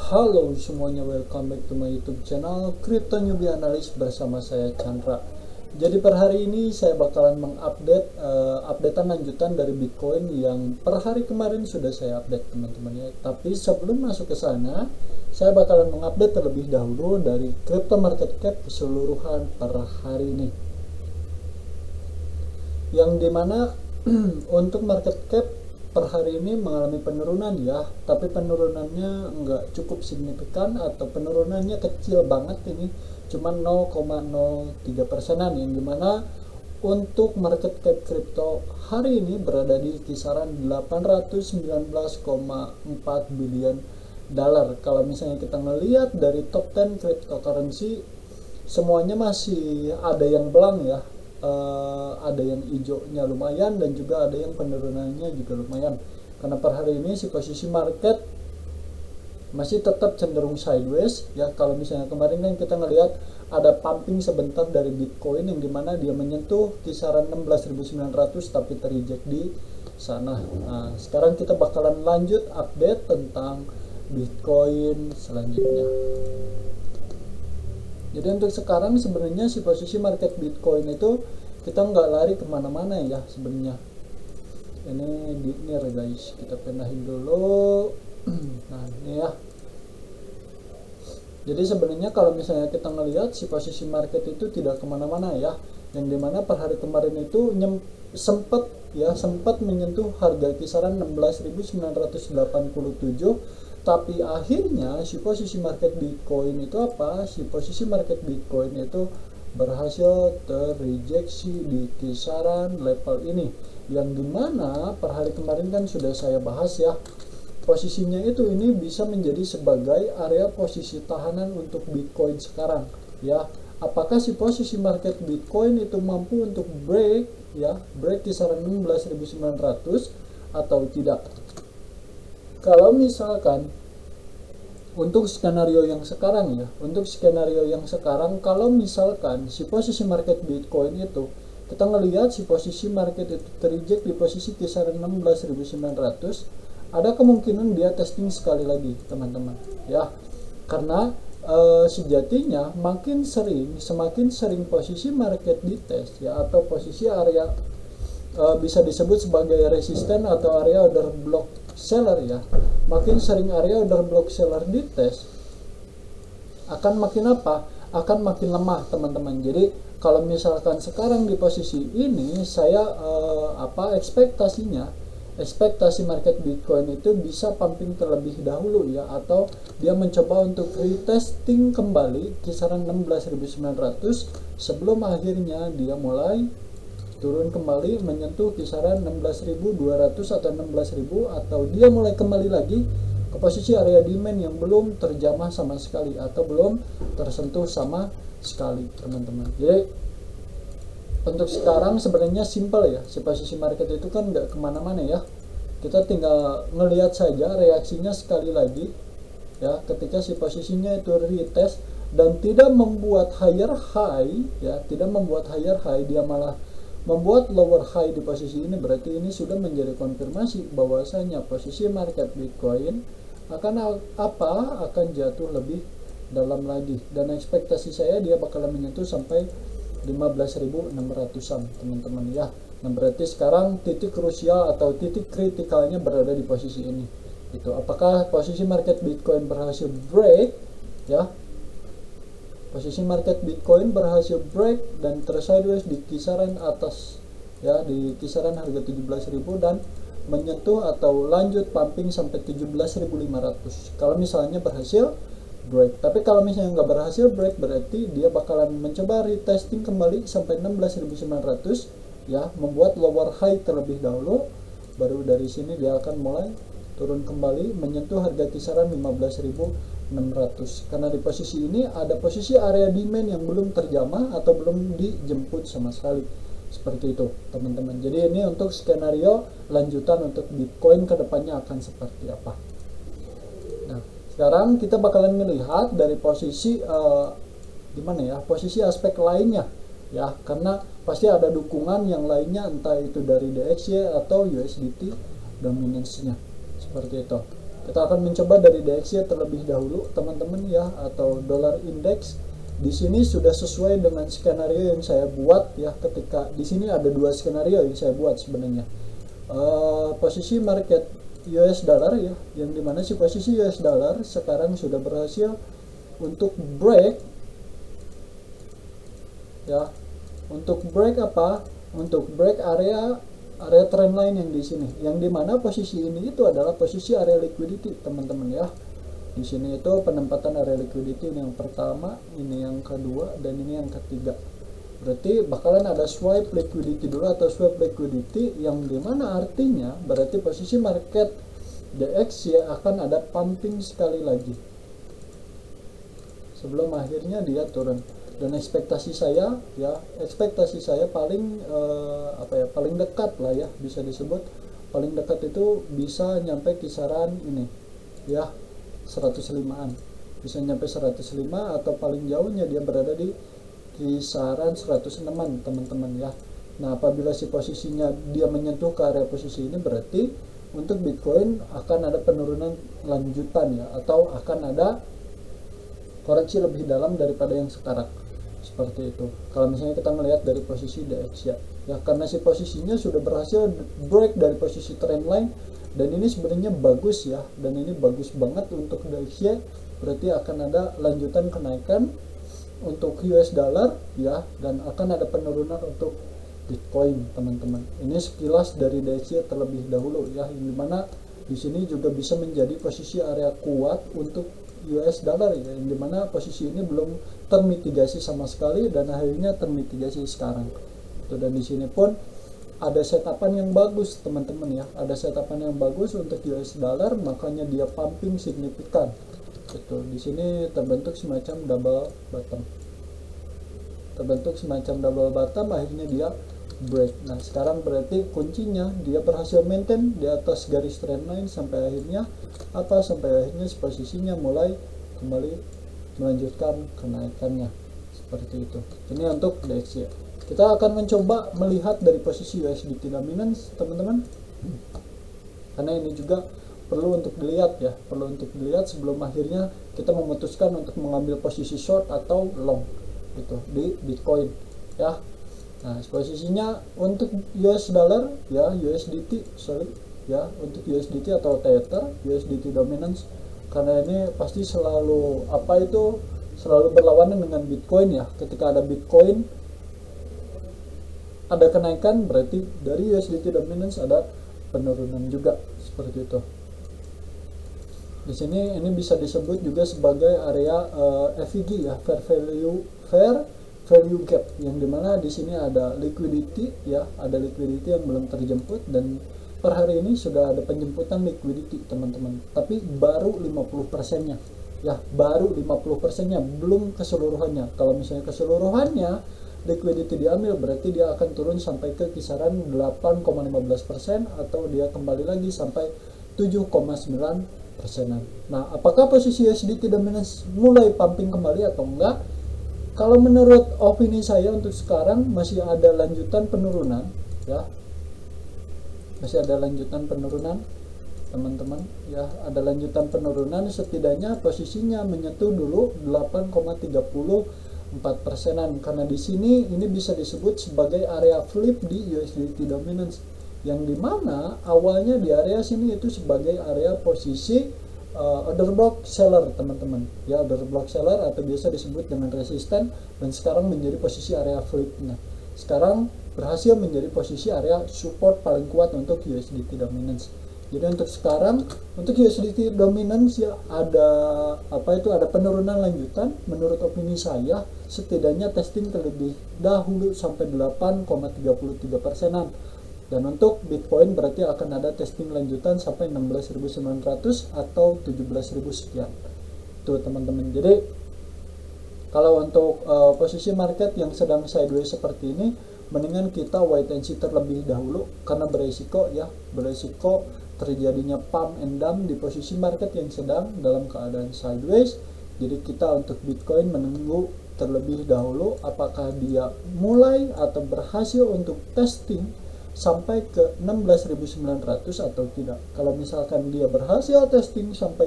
Halo semuanya, welcome back to my YouTube channel Crypto Newbie Analyst bersama saya Chandra. Jadi per hari ini saya bakalan mengupdate updatean lanjutan dari Bitcoin yang per hari kemarin sudah saya update teman-teman ya. Tapi sebelum masuk ke sana, saya bakalan mengupdate terlebih dahulu dari crypto market cap keseluruhan per hari ini. Yang dimana untuk market cap per hari ini mengalami penurunan ya, tapi penurunannya nggak cukup signifikan atau penurunannya kecil banget, ini cuma 0,03%, yang dimana untuk market cap crypto hari ini berada di kisaran 819,4 billion dolar. Kalau misalnya kita ngelihat dari top 10 cryptocurrency, semuanya masih ada yang belang ya. Ada yang hijaunya lumayan dan juga ada yang penurunannya juga lumayan, karena per hari ini si posisi market masih tetap cenderung sideways ya. Kalau misalnya kemarin kan kita ngelihat ada pumping sebentar dari Bitcoin yang dimana dia menyentuh kisaran 16.900 tapi terreject di sana. Nah, sekarang kita bakalan lanjut update tentang Bitcoin selanjutnya. Jadi untuk sekarang sebenarnya si posisi market Bitcoin itu kita nggak lari kemana-mana ya sebenarnya. Ini di near guys, kita pindahin dulu. Nah ini ya. Jadi sebenarnya kalau misalnya kita ngelihat si posisi market itu tidak kemana-mana ya, yang dimana per hari kemarin itu sempat menyentuh harga kisaran 16.987. Tapi akhirnya si posisi market Bitcoin itu apa? Si posisi market Bitcoin itu berhasil terrejeksi di kisaran level ini, yang dimana per hari kemarin kan sudah saya bahas ya, posisinya itu ini bisa menjadi sebagai area posisi tahanan untuk Bitcoin sekarang ya. Apakah si posisi market Bitcoin itu mampu untuk break kisaran 16.900 atau tidak? Kalau misalkan untuk skenario yang sekarang kalau misalkan si posisi market Bitcoin itu kita ngelihat si posisi market itu terreject di posisi kisaran 16.900, ada kemungkinan dia testing sekali lagi teman-teman ya, karena sejatinya semakin sering posisi market dites ya, atau posisi area bisa disebut sebagai resisten atau area order block seller ya, makin sering area order block seller dites akan makin lemah teman-teman. Jadi kalau misalkan sekarang di posisi ini saya ekspektasi market Bitcoin itu bisa pumping terlebih dahulu ya, atau dia mencoba untuk retesting kembali kisaran 16.900 sebelum akhirnya dia mulai turun kembali menyentuh kisaran 16.200 atau 16.000, atau dia mulai kembali lagi ke posisi area demand yang belum terjamah sama sekali atau belum tersentuh sama sekali teman-teman. Jadi untuk sekarang sebenarnya simple ya, si posisi market itu kan nggak kemana-mana ya, kita tinggal ngelihat saja reaksinya sekali lagi ya, ketika si posisinya itu retest dan tidak membuat higher high ya, dia malah membuat lower high di posisi ini, berarti ini sudah menjadi konfirmasi bahwasanya posisi market Bitcoin akan jatuh lebih dalam lagi, dan ekspektasi saya dia bakalan menyentuh sampai 15.600-an teman-teman ya. Nah berarti sekarang titik krusial atau titik kritikalnya berada di posisi ini. Itu apakah posisi market Bitcoin berhasil break ya, posisi market Bitcoin berhasil break dan tersideways di kisaran atas ya, di kisaran harga 17.000 dan menyentuh atau lanjut pumping sampai 17.500 kalau misalnya berhasil break. Tapi kalau misalnya nggak berhasil break, berarti dia bakalan mencoba retesting kembali sampai 16.900 ya, membuat lower high terlebih dahulu, baru dari sini dia akan mulai turun kembali menyentuh harga kisaran 15.600, karena di posisi ini ada posisi area demand yang belum terjamah atau belum dijemput sama sekali, seperti itu teman-teman. Jadi ini untuk skenario lanjutan untuk Bitcoin kedepannya akan seperti apa. Nah sekarang kita bakalan melihat dari posisi posisi aspek lainnya ya, karena pasti ada dukungan yang lainnya, entah itu dari DXY atau USDT dominance-nya, seperti itu. Kita akan mencoba dari DXY terlebih dahulu teman-teman ya, atau dollar index. Di sini sudah sesuai dengan skenario yang saya buat ya. Ketika di sini ada dua skenario yang saya buat sebenarnya. Posisi market US dollar ya, yang dimana si posisi US dollar sekarang sudah berhasil untuk break ya, untuk break apa? Untuk break area trendline yang di sini, yang dimana posisi ini itu adalah posisi area liquidity teman-teman ya. Di sini itu penempatan area liquidity, ini yang pertama, ini yang kedua, dan ini yang ketiga. Berarti bakalan ada swipe liquidity dulu atau swipe liquidity, yang dimana artinya berarti posisi market DXY akan ada pumping sekali lagi sebelum akhirnya dia turun. Dan ekspektasi saya ya, ekspektasi saya paling paling dekat lah ya, bisa disebut paling dekat itu bisa nyampe kisaran ini ya, 105-an, bisa nyampe 105, atau paling jauhnya dia berada di kisaran 106-an teman-teman ya. Nah, apabila si posisinya dia menyentuh ke area posisi ini, berarti untuk Bitcoin akan ada penurunan lanjutan ya, atau akan ada koreksi lebih dalam daripada yang sekarang, seperti itu. Kalau misalnya kita melihat dari posisi DXY ya, karena si posisinya sudah berhasil break dari posisi trendline, dan ini sebenarnya bagus ya, dan ini bagus banget untuk DXY, berarti akan ada lanjutan kenaikan untuk US dollar ya, dan akan ada penurunan untuk Bitcoin teman-teman. Ini sekilas dari DXY terlebih dahulu ya, yang dimana di sini juga bisa menjadi posisi area kuat untuk US dollar ya, yang dimana posisi ini belum termitigasi sama sekali dan akhirnya termitigasi sekarang. Dan di sini pun ada setapan yang bagus teman-teman ya, ada setapan yang bagus untuk US dollar, makanya dia pumping signifikan. Itu di sini terbentuk semacam double bottom, akhirnya dia break. Nah, sekarang berarti kuncinya dia berhasil maintain di atas garis trendline sampai akhirnya posisinya mulai kembali melanjutkan kenaikannya, seperti itu. Ini untuk DXY. Kita akan mencoba melihat dari posisi USDT dominance teman-teman, karena ini juga perlu untuk dilihat ya, sebelum akhirnya kita memutuskan untuk mengambil posisi short atau long gitu di Bitcoin ya. Nah, posisinya untuk US dollar ya, untuk USDT atau Tether, USDT dominance, karena ini pasti selalu berlawanan dengan Bitcoin ya. Ketika ada Bitcoin ada kenaikan, berarti dari USDT dominance ada penurunan juga, seperti itu. Di sini ini bisa disebut juga sebagai area FVG ya, fair value gap, yang dimana di sini ada liquidity ya, ada liquidity yang belum terjemput, dan per hari ini sudah ada penjemputan liquidity teman-teman, tapi baru 50%-nya ya, baru 50%-nya, belum keseluruhannya. Kalau misalnya keseluruhannya liquidity diambil, berarti dia akan turun sampai ke kisaran 8,15%, atau dia kembali lagi sampai 7,9%. Nah, apakah posisi USDT dominance mulai pumping kembali atau enggak? Kalau menurut opini saya untuk sekarang masih ada lanjutan penurunan ya, masih ada lanjutan penurunan teman-teman ya, ada lanjutan penurunan, setidaknya posisinya menyentuh dulu 8,34%-an, karena di sini ini bisa disebut sebagai area flip di USDT dominance, yang dimana awalnya di area sini itu sebagai area posisi order block seller teman-teman ya, order block seller atau biasa disebut dengan resisten, dan sekarang menjadi posisi area flip. Nah, sekarang berhasil menjadi posisi area support paling kuat untuk USDT dominance. Jadi untuk sekarang untuk USDT dominance ya ada penurunan lanjutan menurut opini saya, setidaknya testing terlebih dahulu sampai 8,33%-an. Dan untuk Bitcoin berarti akan ada testing lanjutan sampai 16.900 atau 17.000 sekian. Tuh teman-teman. Jadi kalau untuk posisi market yang sedang sideways seperti ini, mendingan kita wait and see terlebih dahulu, karena beresiko terjadinya pump and dump di posisi market yang sedang dalam keadaan sideways. Jadi kita untuk Bitcoin menunggu terlebih dahulu apakah dia mulai atau berhasil untuk testing sampai ke 16.900 atau tidak. Kalau misalkan dia berhasil testing sampai